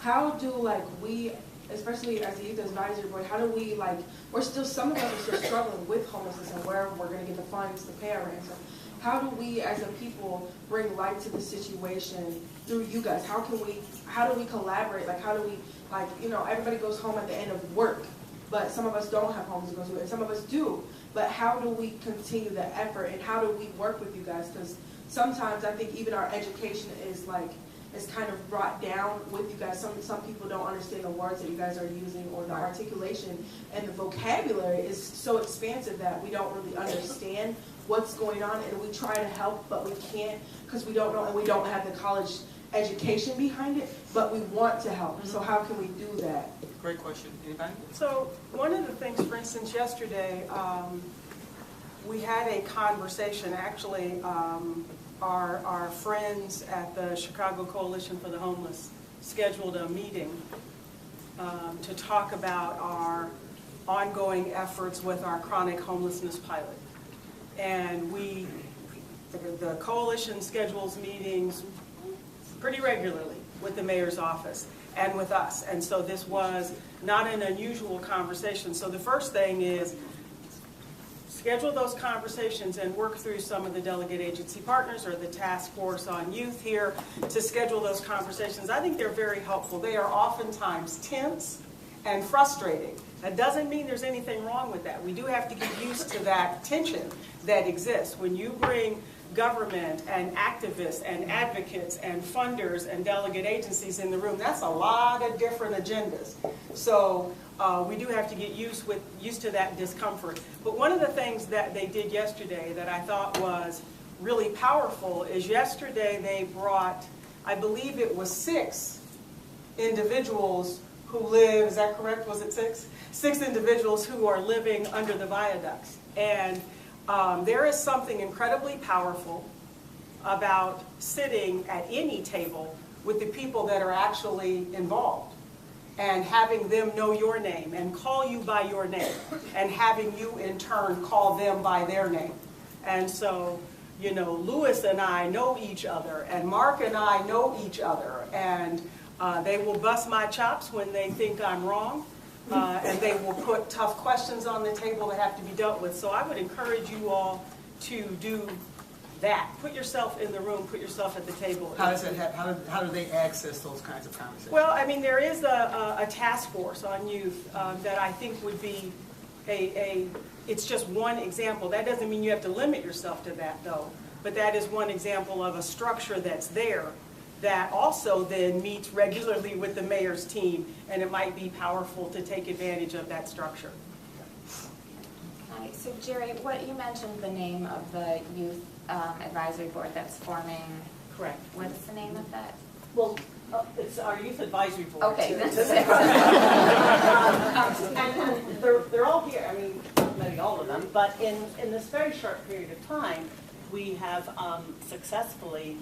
how do like we, especially as the Youth Advisory Board, how do we like, some of us are still struggling with homelessness and where we're going to get the funds to pay our ransom. How do we as a people bring light to the situation through you guys? How do we collaborate? Like how do we, like, you know, everybody goes home at the end of work, but some of us don't have homes to go to, and some of us do. But how do we continue the effort, and how do we work with you guys? Because sometimes I think even our education is kind of brought down with you guys. Some people don't understand the words that you guys are using, or the articulation, and the vocabulary is so expansive that we don't really understand what's going on, and we try to help, but we can't because we don't know, and we don't have the college education behind it, but we want to help. So how can we do that? Great question. Anybody? So one of the things, for instance, yesterday, we had a conversation, actually, our friends at the Chicago Coalition for the Homeless scheduled a meeting to talk about our ongoing efforts with our chronic homelessness pilot. And the coalition schedules meetings pretty regularly with the mayor's office and with us. And so this was not an unusual conversation. So the first thing is schedule those conversations and work through some of the delegate agency partners or the task force on youth here to schedule those conversations. I think they're very helpful. They are oftentimes tense and frustrating. That doesn't mean there's anything wrong with that. We do have to get used to that tension that exists. When you bring government and activists and advocates and funders and delegate agencies in the room, that's a lot of different agendas. So we do have to get used to that discomfort. But one of the things that they did yesterday that I thought was really powerful is yesterday they brought, I believe it was 6 individuals who live, is that correct? Was it 6? 6 individuals who are living under the viaducts. And there is something incredibly powerful about sitting at any table with the people that are actually involved and having them know your name and call you by your name and having you in turn call them by their name. And so, you know, Louis and I know each other, and Mark and I know each other, and they will bust my chops when they think I'm wrong. And they will put tough questions on the table that have to be dealt with. So I would encourage you all to do that. Put yourself in the room, put yourself at the table. How does that happen? How do they access those kinds of conversations? Well, I mean, there is a task force on youth that I think would be it's just one example. That doesn't mean you have to limit yourself to that, though. But that is one example of a structure that's there that also then meets regularly with the mayor's team, and it might be powerful to take advantage of that structure. Hi, so Jerry, what you mentioned the name of the youth advisory board that's forming. Correct. What is the name of that? Well, it's our youth advisory board. Okay, that's it. And they're all here. I mean, maybe all of them, but in this very short period of time, we have successfully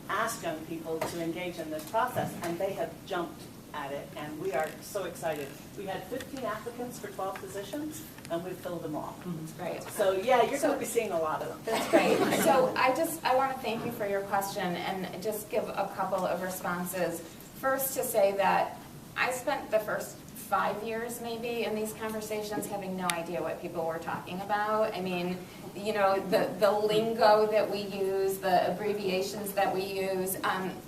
ask young people to engage in this process, and they have jumped at it, and we are so excited. We had 15 applicants for 12 positions, and we've filled them all. That's great. So yeah, you're going to be seeing a lot of them. That's great. So I want to thank you for your question and just give a couple of responses. First, to say that I spent the first 5 years maybe in these conversations having no idea what people were talking about. I mean, you know, the lingo that we use, the abbreviations that we use,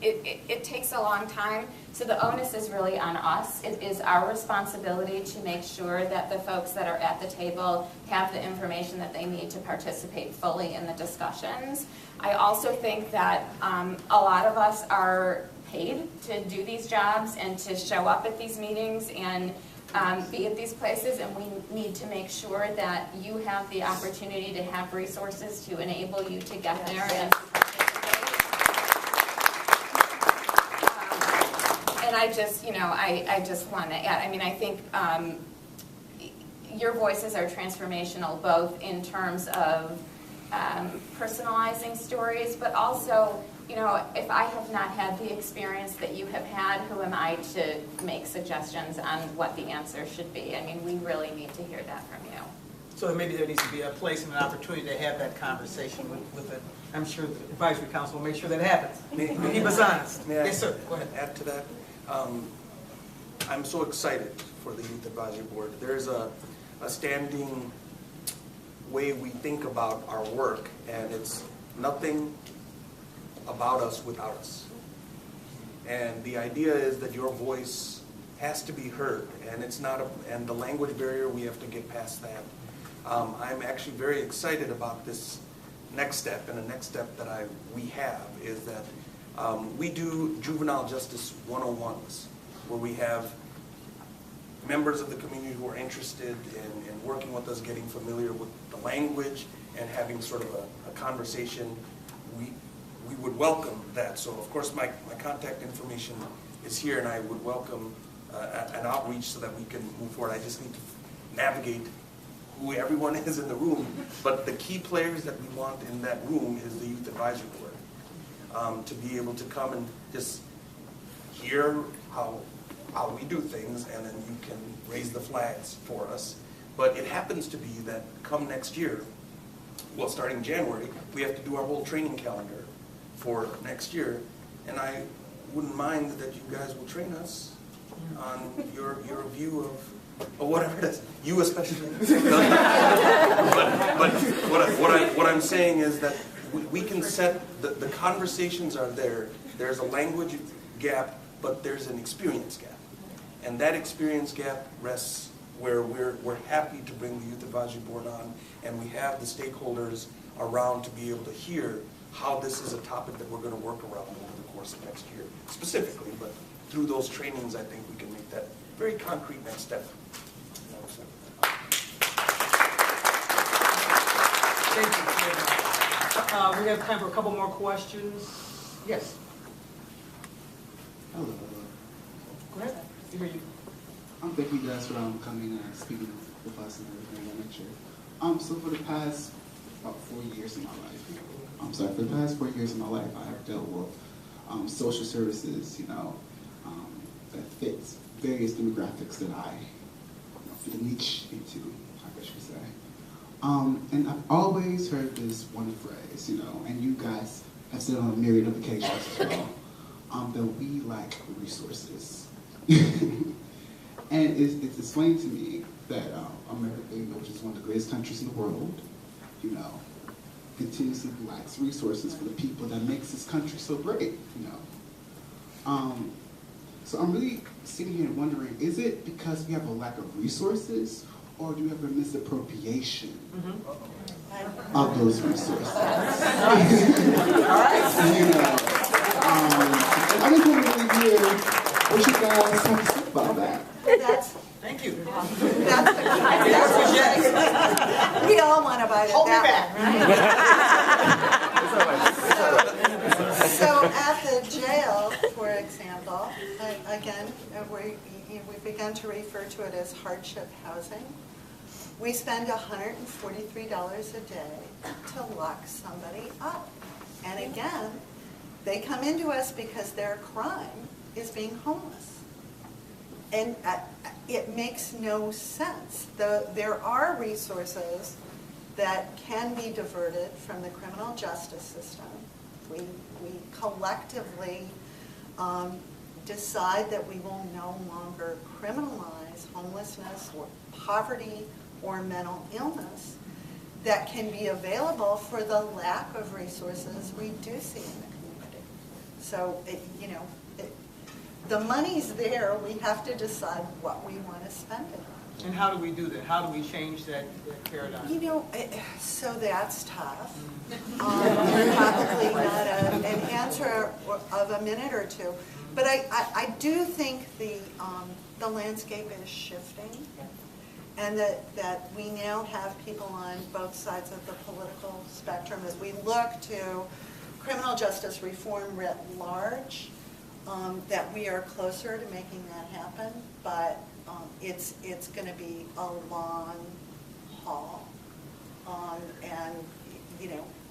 it takes a long time. So the onus is really on us. It is our responsibility to make sure that the folks that are at the table have the information that they need to participate fully in the discussions. I also think that a lot of us are paid to do these jobs and to show up at these meetings and be at these places, and we need to make sure that you have the opportunity to have resources to enable you to get there and and I just, you know, I just want to add, I mean, I think your voices are transformational, both in terms of personalizing stories, but also, you know, if I have not had the experience that you have had, who am I to make suggestions on what the answer should be? I mean, we really need to hear that from you. So maybe there needs to be a place and an opportunity to have that conversation with it. I'm sure the advisory council will make sure that happens. Keep us honest. May I yes, sir. Go ahead. Add to that. I'm so excited for the Youth Advisory Board. There's a standing way we think about our work, and it's nothing about us without us. And the idea is that your voice has to be heard, and it's not and the language barrier, we have to get past that. I'm actually very excited about this next step, and the next step that we have is that we do juvenile justice 101s, where we have members of the community who are interested in working with us, getting familiar with the language, and having sort of a conversation. We would welcome that. So of course my contact information is here, and I would welcome an outreach so that we can move forward. I just need to navigate who everyone is in the room, but the key players that we want in that room is the Youth Advisory Board, to be able to come and just hear how we do things, and then you can raise the flags for us. But it happens to be that come next year, well, starting January, we have to do our whole training calendar for next year, and I wouldn't mind that you guys will train us on your view of, or whatever it is, you especially. but what I'm saying is that we can set, the conversations are there. There's a language gap, but there's an experience gap. And that experience gap rests where we're happy to bring the Youth Advisory Board on, and we have the stakeholders around to be able to hear how this is a topic that we're going to work around over the course of next year, specifically. But through those trainings, I think we can make that very concrete next step. Thank you. We have time for a couple more questions. Yes. Hello. Go ahead. I hear you. Thank you guys for coming and speaking with us and everything of that nature. So for the past about 4 years in my life, for the past 4 years in my life, I have dealt with social services, that fits various demographics that I fit a niche into, I guess you could say. And I've always heard this one phrase, and you guys have said on a myriad of occasions as well, that we lack resources. And it's explained to me that America, which is one of the greatest countries in the world, continuously lacks resources for the people that makes this country so great, So I'm really sitting here and wondering, is it because we have a lack of resources, or do we have a misappropriation of those resources? I just want to really hear what you guys have to say about that. Thank you. That's we all want to bite at that one, right? So at the jail, for example, again, we've begun to refer to it as hardship housing. We spend $143 a day to lock somebody up. And again, they come into us because their crime is being homeless. And it makes no sense. There are resources that can be diverted from the criminal justice system. We collectively decide that we will no longer criminalize homelessness or poverty or mental illness that can be available for the lack of resources we do see in the community. So, the money's there, we have to decide what we want to spend it on. And how do we do that? How do we change that paradigm? So that's tough. Probably not an answer of a minute or two. But I do think the landscape is shifting, and that we now have people on both sides of the political spectrum as we look to criminal justice reform writ large. That we are closer to making that happen, but it's going to be a long haul. And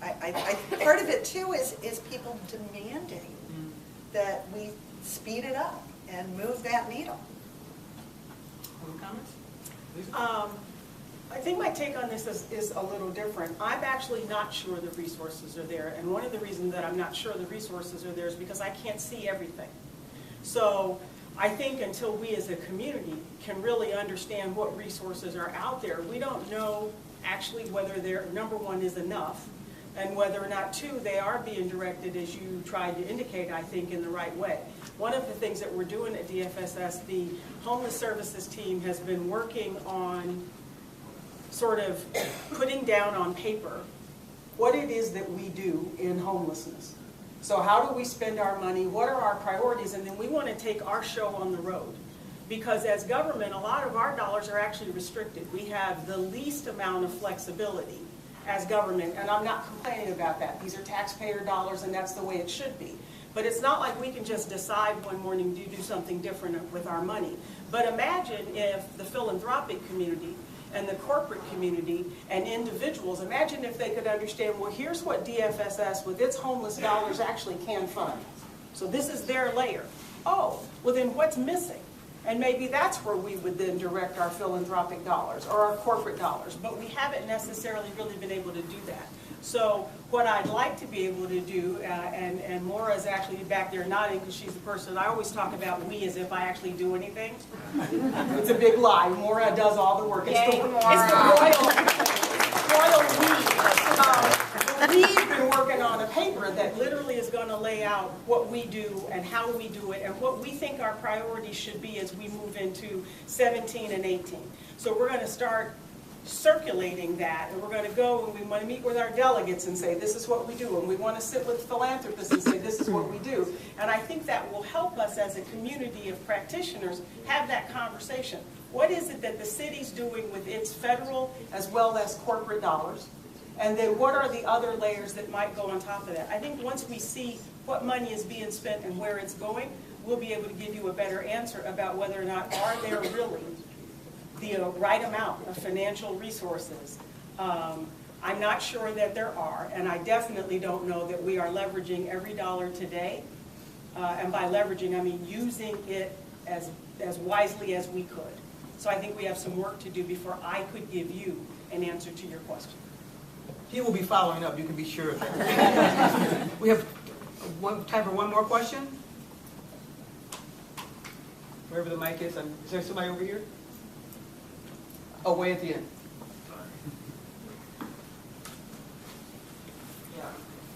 I part of it too is people demanding that we speed it up and move that needle. Other comments? I think my take on this is a little different. I'm actually not sure the resources are there, and one of the reasons that I'm not sure the resources are there is because I can't see everything. So I think until we as a community can really understand what resources are out there, we don't know actually whether they're, number one, is enough, and whether or not, two, they are being directed, as you tried to indicate, I think, in the right way. One of the things that we're doing at DFSS, the homeless services team has been working on sort of putting down on paper what it is that we do in homelessness. So how do we spend our money? What are our priorities? And then we want to take our show on the road. Because as government, a lot of our dollars are actually restricted. We have the least amount of flexibility as government, and I'm not complaining about that. These are taxpayer dollars, and that's the way it should be. But it's not like we can just decide one morning to do something different with our money. But imagine if the philanthropic community and the corporate community and individuals, imagine if they could understand, well, here's what DFSS with its homeless dollars actually can fund. So this is their layer. Oh, well then what's missing? And maybe that's where we would then direct our philanthropic dollars or our corporate dollars. But we haven't necessarily really been able to do that. So what I'd like to be able to do, and Maura's actually back there nodding because she's the person, I always talk about we as if I actually do anything. It's a big lie. Maura does all the work. It's the royal we. We've been working on a paper that literally is going to lay out what we do and how we do it and what we think our priorities should be as we move into 17 and 18. So we're going to start circulating that, and we're going to go and we want to meet with our delegates and say this is what we do, and we want to sit with philanthropists and say this is what we do. And I think that will help us as a community of practitioners have that conversation. What is it that the city's doing with its federal as well as corporate dollars? And then what are the other layers that might go on top of that? I think once we see what money is being spent and where it's going, we'll be able to give you a better answer about whether or not are there really the right amount of financial resources. I'm not sure that there are, and I definitely don't know that we are leveraging every dollar today. And by leveraging, I mean using it as wisely as we could. So I think we have some work to do before I could give you an answer to your question. He will be following up, you can be sure of that. We have time for one more question. Wherever the mic is. Is there somebody over here? Oh, way at the end. Yeah,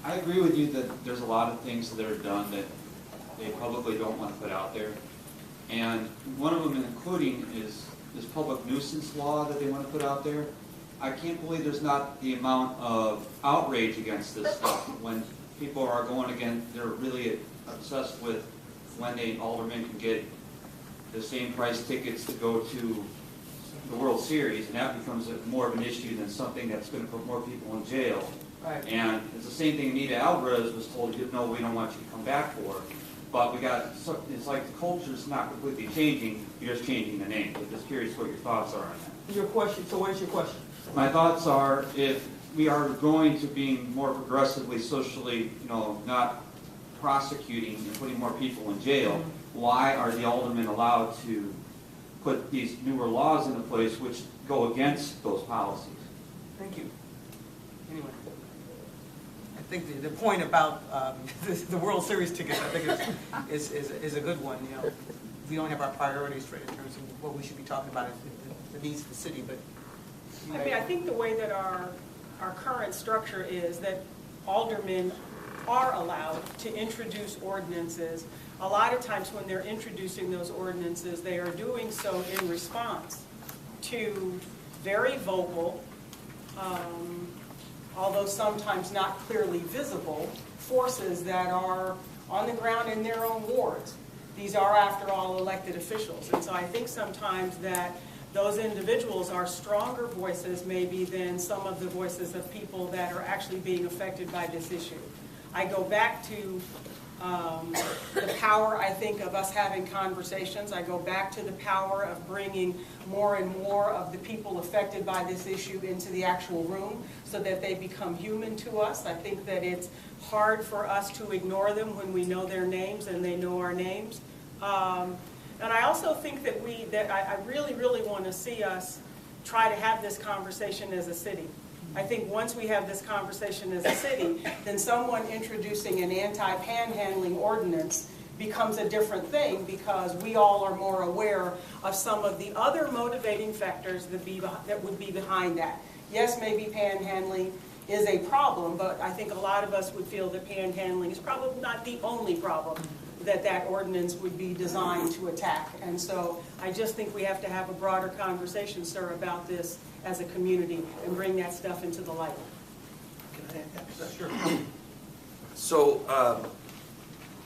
I agree with you that there's a lot of things that are done that they publicly don't want to put out there. And one of them including is this public nuisance law that they want to put out there. I can't believe there's not the amount of outrage against this stuff when people are going again, they're really obsessed with when an alderman can get the same price tickets to go to the World Series, and that becomes more of an issue than something that's going to put more people in jail. Right. And it's the same thing Anita Alvarez was told, no, we don't want you to come back for. But it's like the culture's not completely changing, you're just changing the name. I'm just curious what your thoughts are on that. Your question, so what is your question? My thoughts are, if we are going to being more progressively socially, not prosecuting and putting more people in jail, why are the aldermen allowed to put these newer laws into place which go against those policies? Thank you. Anyway, I think the point about the World Series tickets, I think is a good one. We don't have our priorities straight in terms of what we should be talking about the needs of the city, but I think the way that our current structure is that aldermen are allowed to introduce ordinances. A lot of times when they're introducing those ordinances, they are doing so in response to very vocal, although sometimes not clearly visible, forces that are on the ground in their own wards. These are, after all, elected officials. And so I think sometimes that those individuals are stronger voices maybe than some of the voices of people that are actually being affected by this issue. I go back to the power, I think, of us having conversations. I go back to the power of bringing more and more of the people affected by this issue into the actual room so that they become human to us. I think that it's hard for us to ignore them when we know their names and they know our names. And I also think that I really, really want to see us try to have this conversation as a city. I think once we have this conversation as a city, then someone introducing an anti-panhandling ordinance becomes a different thing because we all are more aware of some of the other motivating factors that would be behind that. Yes, maybe panhandling is a problem, but I think a lot of us would feel that panhandling is probably not the only problem that ordinance would be designed to attack. And so I just think we have to have a broader conversation, sir, about this as a community and bring that stuff into the light. Can I answer? Sure. So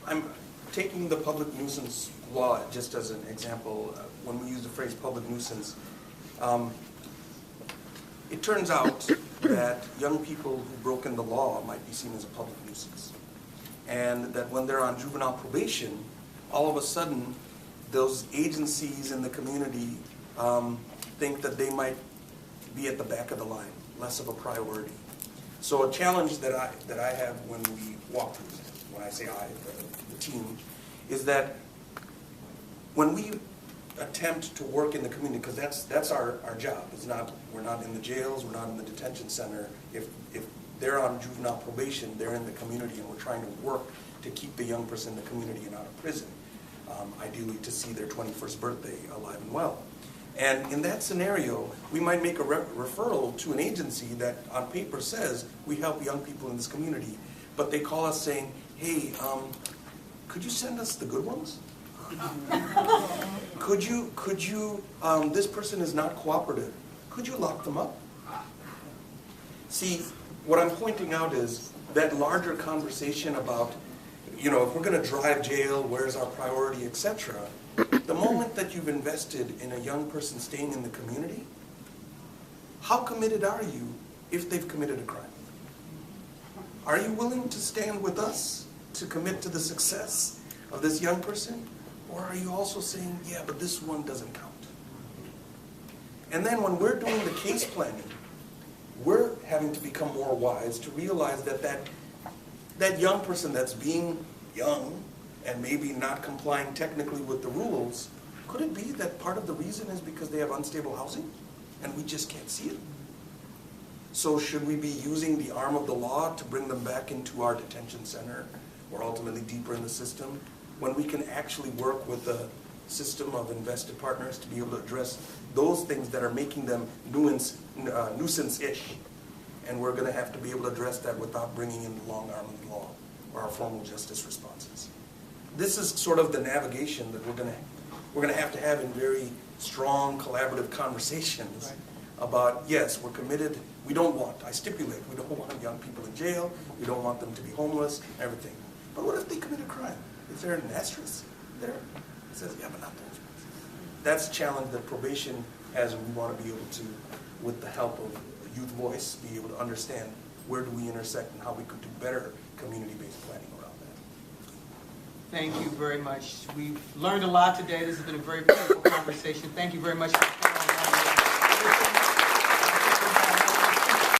I'm taking the public nuisance law just as an example. When we use the phrase public nuisance, it turns out that young people who've broken the law might be seen as a public nuisance. And that when they're on juvenile probation, all of a sudden, those agencies in the community think that they might be at the back of the line, less of a priority. So a challenge that I have when we walk through this, when I say I, the team, is that when we attempt to work in the community, because that's our job. We're not in the jails, we're not in the detention center. If they're on juvenile probation, they're in the community, and we're trying to work to keep the young person in the community and out of prison. Ideally to see their 21st birthday alive and well. And in that scenario, we might make a referral to an agency that on paper says we help young people in this community, but they call us saying, hey, could you send us the good ones? Could you, this person is not cooperative. Could you lock them up? See, what I'm pointing out is that larger conversation about, you know, if we're going to drive jail, where's our priority, etc. The moment that you've invested in a young person staying in the community, how committed are you if they've committed a crime? Are you willing to stand with us to commit to the success of this young person? Or are you also saying, yeah, but this one doesn't count? And then when we're doing the case planning, we're having to become more wise to realize that young person that's being young and maybe not complying technically with the rules, could it be that part of the reason is because they have unstable housing and we just can't see it? So should we be using the arm of the law to bring them back into our detention center or ultimately deeper in the system when we can actually work with a system of invested partners to be able to address those things that are making them nuisance-ish? And we're going to have to be able to address that without bringing in the long arm of the law or our formal justice responses. This is sort of the navigation that we're going to have in very strong collaborative conversations about, yes, we're committed. We don't want young people in jail. We don't want them to be homeless, everything. But what if they commit a crime? Is there an asterisk there? It says, yeah, but not those ones. That's a challenge that probation has, and we want to be able to, with the help of Youth Voice, be able to understand where do we intersect and how we could do better community-based planning around that. Thank you very much. We've learned a lot today. This has been a very beautiful conversation. Thank you very much for coming.